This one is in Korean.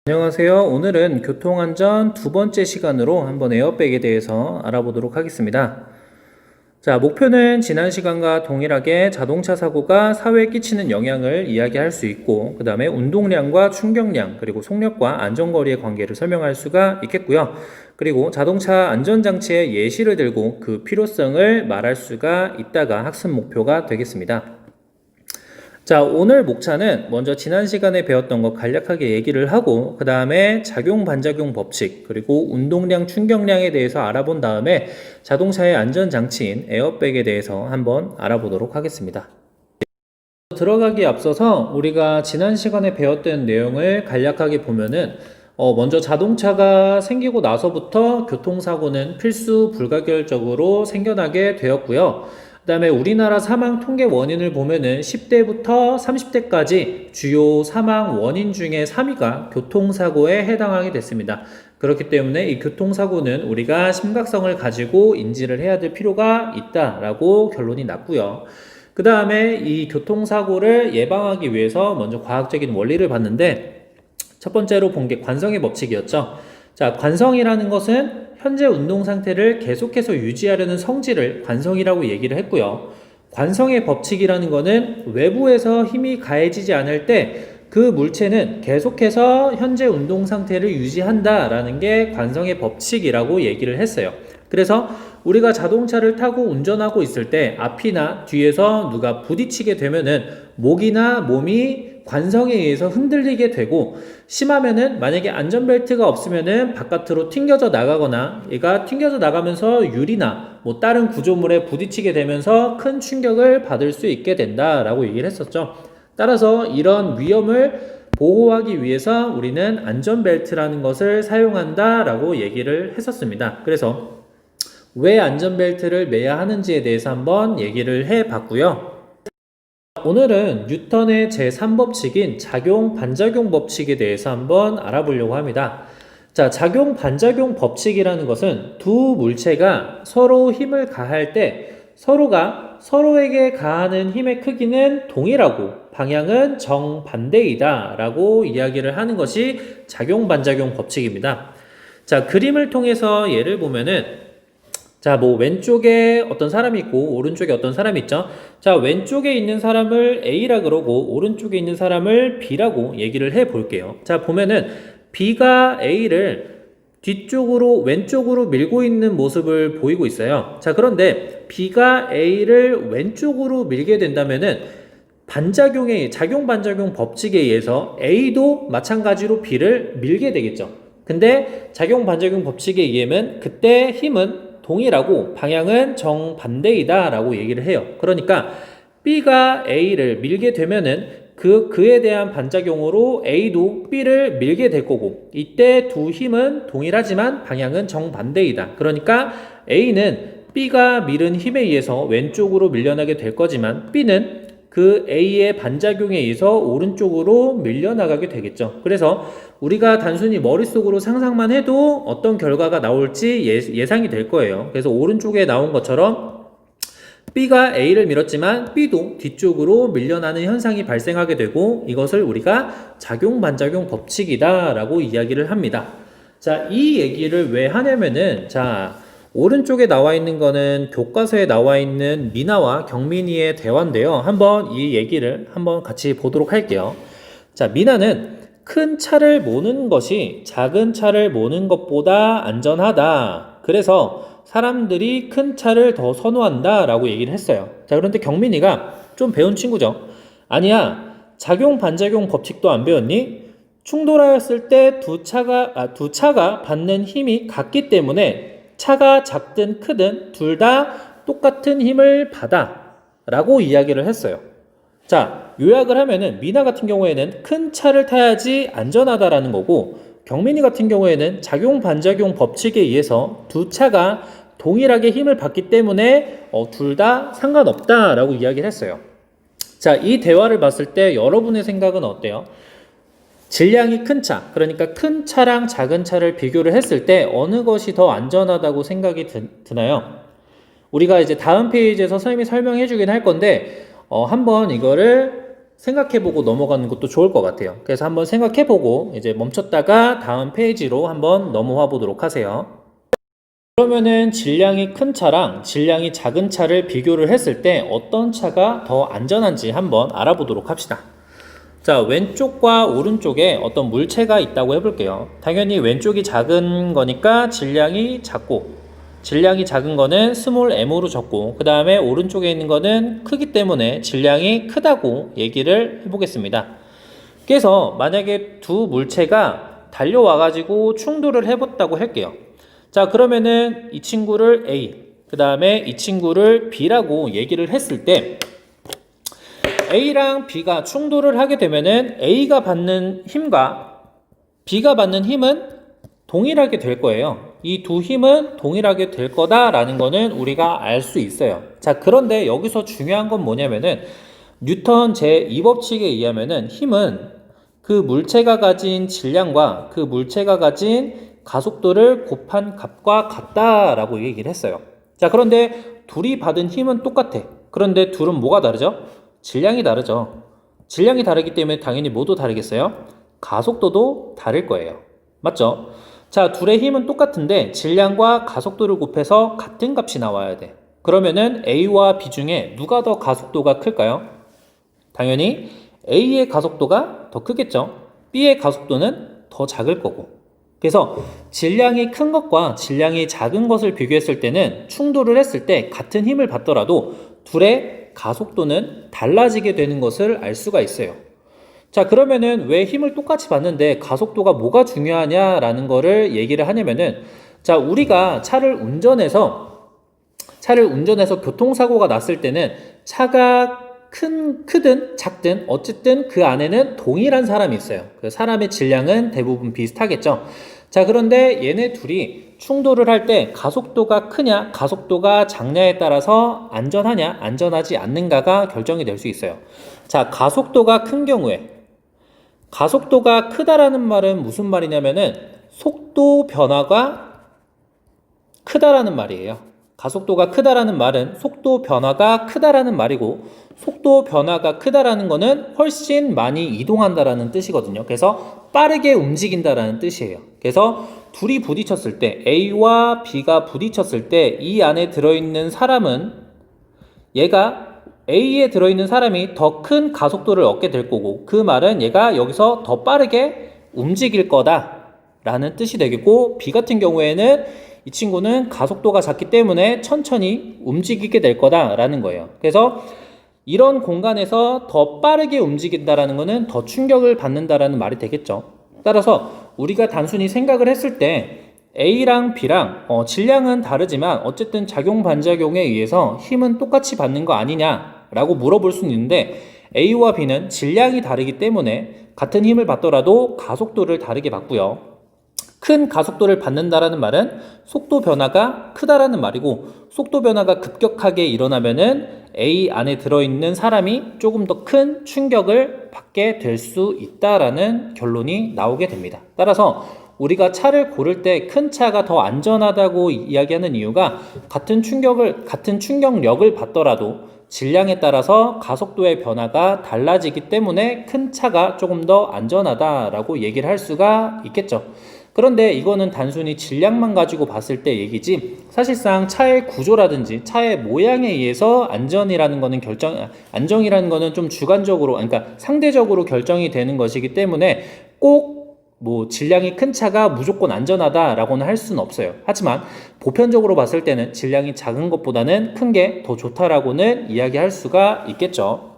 안녕하세요. 오늘은 교통안전 두 번째 시간으로 한번 에어백에 대해서 알아보도록 하겠습니다. 자, 목표는 지난 시간과 동일하게 자동차 사고가 사회에 끼치는 영향을 이야기할 수 있고, 그 다음에 운동량과 충격량, 그리고 속력과 안전거리의 관계를 설명할 수가 있겠고요. 그리고 자동차 안전장치의 예시를 들고 그 필요성을 말할 수가 있다가 학습 목표가 되겠습니다. 자, 오늘 목차는 먼저 지난 시간에 배웠던 거 간략하게 얘기를 하고, 그 다음에 작용 반작용 법칙, 그리고 운동량 충격량에 대해서 알아본 다음에 자동차의 안전장치인 에어백에 대해서 한번 알아보도록 하겠습니다. 들어가기 앞서서 우리가 지난 시간에 배웠던 내용을 간략하게 보면은 먼저 자동차가 생기고 나서부터 교통사고는 필수 불가결적으로 생겨나게 되었고요. 그 다음에 우리나라 사망 통계 원인을 보면은 10대부터 30대까지 주요 사망 원인 중에 3위가 교통사고에 해당하게 됐습니다. 그렇기 때문에 이 교통사고는 우리가 심각성을 가지고 인지를 해야 될 필요가 있다라고 결론이 났고요. 그 다음에 이 교통사고를 예방하기 위해서 먼저 과학적인 원리를 봤는데, 첫 번째로 본 게 관성의 법칙이었죠. 자, 관성이라는 것은 현재 운동 상태를 계속해서 유지하려는 성질을 관성이라고 얘기를 했고요. 관성의 법칙이라는 것은 외부에서 힘이 가해지지 않을 때 그 물체는 계속해서 현재 운동 상태를 유지한다라는 게 관성의 법칙이라고 얘기를 했어요. 그래서 우리가 자동차를 타고 운전하고 있을 때 앞이나 뒤에서 누가 부딪히게 되면은 목이나 몸이 관성에 의해서 흔들리게 되고, 심하면은 만약에 안전벨트가 없으면은 바깥으로 튕겨져 나가거나 얘가 튕겨져 나가면서 유리나 뭐 다른 구조물에 부딪히게 되면서 큰 충격을 받을 수 있게 된다라고 얘기를 했었죠. 따라서 이런 위험을 보호하기 위해서 우리는 안전벨트라는 것을 사용한다라고 얘기를 했었습니다. 그래서 왜 안전벨트를 매야 하는지에 대해서 한번 얘기를 해봤고요. 오늘은 뉴턴의 제3법칙인 작용 반작용 법칙에 대해서 한번 알아보려고 합니다. 자, 작용 반작용 법칙이라는 것은 두 물체가 서로 힘을 가할 때 서로가 서로에게 가하는 힘의 크기는 동일하고 방향은 정반대이다 라고 이야기를 하는 것이 작용 반작용 법칙입니다. 자, 그림을 통해서 예를 보면은, 자, 뭐 왼쪽에 어떤 사람이 있고 오른쪽에 어떤 사람이 있죠. 자, 왼쪽에 있는 사람을 A라 그러고 오른쪽에 있는 사람을 B라고 얘기를 해 볼게요. 자, 보면은 B가 A를 뒤쪽으로 왼쪽으로 밀고 있는 모습을 보이고 있어요. 자, 그런데 B가 A를 왼쪽으로 밀게 된다면은 작용 반작용 법칙에 의해서 A도 마찬가지로 B를 밀게 되겠죠. 근데 작용 반작용 법칙에 의하면 그때 힘은 동일하고 방향은 정반대이다 라고 얘기를 해요. 그러니까 B가 A를 밀게 되면은 그에 대한 반작용으로 A도 B를 밀게 될 거고, 이때 두 힘은 동일하지만 방향은 정반대이다. 그러니까 A는 B가 밀은 힘에 의해서 왼쪽으로 밀려나게 될 거지만 B는 그 A의 반작용에 의해서 오른쪽으로 밀려나가게 되겠죠. 그래서 우리가 단순히 머릿속으로 상상만 해도 어떤 결과가 나올지 예상이 될 거예요. 그래서 오른쪽에 나온 것처럼 B가 A를 밀었지만 B도 뒤쪽으로 밀려나는 현상이 발생하게 되고, 이것을 우리가 작용 반작용 법칙이다 라고 이야기를 합니다. 자, 이 얘기를 왜 하냐면은, 자, 오른쪽에 나와 있는 거는 교과서에 나와 있는 미나와 경민이의 대화인데요. 한번 이 얘기를 한번 같이 보도록 할게요. 자, 미나는 큰 차를 모는 것이 작은 차를 모는 것보다 안전하다. 그래서 사람들이 큰 차를 더 선호한다 라고 얘기를 했어요. 자, 그런데 경민이가 좀 배운 친구죠. 아니야, 작용 반작용 법칙도 안 배웠니? 충돌하였을 때 두 차가 받는 힘이 같기 때문에 차가 작든 크든 둘 다 똑같은 힘을 받아 라고 이야기를 했어요. 자, 요약을 하면은 미나 같은 경우에는 큰 차를 타야지 안전하다라는 거고, 경민이 같은 경우에는 작용 반작용 법칙에 의해서 두 차가 동일하게 힘을 받기 때문에 둘 다 상관없다라고 이야기를 했어요. 자, 이 대화를 봤을 때 여러분의 생각은 어때요? 질량이 큰 차, 그러니까 큰 차랑 작은 차를 비교를 했을 때 어느 것이 더 안전하다고 생각이 드나요? 우리가 이제 다음 페이지에서 선생님이 설명해 주긴 할 건데, 한번 이거를 생각해보고 넘어가는 것도 좋을 것 같아요. 그래서 한번 생각해보고 이제 멈췄다가 다음 페이지로 한번 넘어와 보도록 하세요. 그러면은 질량이 큰 차랑 질량이 작은 차를 비교를 했을 때 어떤 차가 더 안전한지 한번 알아보도록 합시다. 자, 왼쪽과 오른쪽에 어떤 물체가 있다고 해볼게요. 당연히 왼쪽이 작은 거니까 질량이 작고, 질량이 작은 거는 스몰 m으로 적고, 그 다음에 오른쪽에 있는 거는 크기 때문에 질량이 크다고 얘기를 해보겠습니다. 그래서 만약에 두 물체가 달려와가지고 충돌을 해봤다고 할게요. 자, 그러면은 이 친구를 A, 그 다음에 이 친구를 B라고 얘기를 했을 때 A랑 B가 충돌을 하게 되면은 A가 받는 힘과 B가 받는 힘은 동일하게 될 거예요. 이 두 힘은 동일하게 될 거다라는 거는 우리가 알 수 있어요. 자, 그런데 여기서 중요한 건 뭐냐면은 뉴턴 제2법칙에 의하면은 힘은 그 물체가 가진 질량과 그 물체가 가진 가속도를 곱한 값과 같다라고 얘기를 했어요. 자, 그런데 둘이 받은 힘은 똑같아. 그런데 둘은 뭐가 다르죠? 질량이 다르죠. 질량이 다르기 때문에 당연히 뭐도 다르겠어요? 가속도도 다를 거예요. 맞죠? 자, 둘의 힘은 똑같은데 질량과 가속도를 곱해서 같은 값이 나와야 돼. 그러면은 A와 B 중에 누가 더 가속도가 클까요? 당연히 A의 가속도가 더 크겠죠. B의 가속도는 더 작을 거고. 그래서 질량이 큰 것과 질량이 작은 것을 비교했을 때는 충돌을 했을 때 같은 힘을 받더라도 둘의 가속도는 달라지게 되는 것을 알 수가 있어요. 자, 그러면은 왜 힘을 똑같이 받는데 가속도가 뭐가 중요하냐라는 거를 얘기를 하냐면은, 자, 우리가 차를 운전해서 교통사고가 났을 때는 차가 크든 작든 어쨌든 그 안에는 동일한 사람이 있어요. 그 사람의 질량은 대부분 비슷하겠죠. 자, 그런데 얘네 둘이 충돌을 할 때 가속도가 크냐 가속도가 작냐에 따라서 안전하냐 안전하지 않는가가 결정이 될 수 있어요. 자, 가속도가 큰 경우에, 가속도가 크다라는 말은 무슨 말이냐면은 속도 변화가 크다라는 말이에요. 가속도가 크다라는 말은 속도 변화가 크다라는 말이고, 속도 변화가 크다라는 거는 훨씬 많이 이동한다라는 뜻이거든요. 그래서 빠르게 움직인다라는 뜻이에요. 그래서 둘이 부딪혔을 때, A와 B가 부딪혔을 때 이 안에 들어있는 사람은, 얘가 A에 들어있는 사람이 더 큰 가속도를 얻게 될 거고, 그 말은 얘가 여기서 더 빠르게 움직일 거다라는 뜻이 되겠고, B 같은 경우에는 이 친구는 가속도가 작기 때문에 천천히 움직이게 될 거다라는 거예요. 그래서 이런 공간에서 더 빠르게 움직인다라는 것은 더 충격을 받는다라는 말이 되겠죠. 따라서 우리가 단순히 생각을 했을 때 A랑 B랑 질량은 다르지만 어쨌든 작용 반작용에 의해서 힘은 똑같이 받는 거 아니냐라고 물어볼 수는 있는데, A와 B는 질량이 다르기 때문에 같은 힘을 받더라도 가속도를 다르게 받고요. 큰 가속도를 받는다라는 말은 속도 변화가 크다라는 말이고, 속도 변화가 급격하게 일어나면은 A 안에 들어있는 사람이 조금 더 큰 충격을 받게 될 수 있다라는 결론이 나오게 됩니다. 따라서 우리가 차를 고를 때 큰 차가 더 안전하다고 이야기하는 이유가 같은 충격력을 받더라도 질량에 따라서 가속도의 변화가 달라지기 때문에 큰 차가 조금 더 안전하다라고 얘기를 할 수가 있겠죠. 그런데 이거는 단순히 질량만 가지고 봤을 때 얘기지, 사실상 차의 구조라든지 차의 모양에 의해서 안전이라는 거는 좀 주관적으로, 그러니까 상대적으로 결정이 되는 것이기 때문에 꼭 질량이 큰 차가 무조건 안전하다라고는 할 수는 없어요. 하지만 보편적으로 봤을 때는 질량이 작은 것보다는 큰 게 더 좋다라고는 이야기할 수가 있겠죠.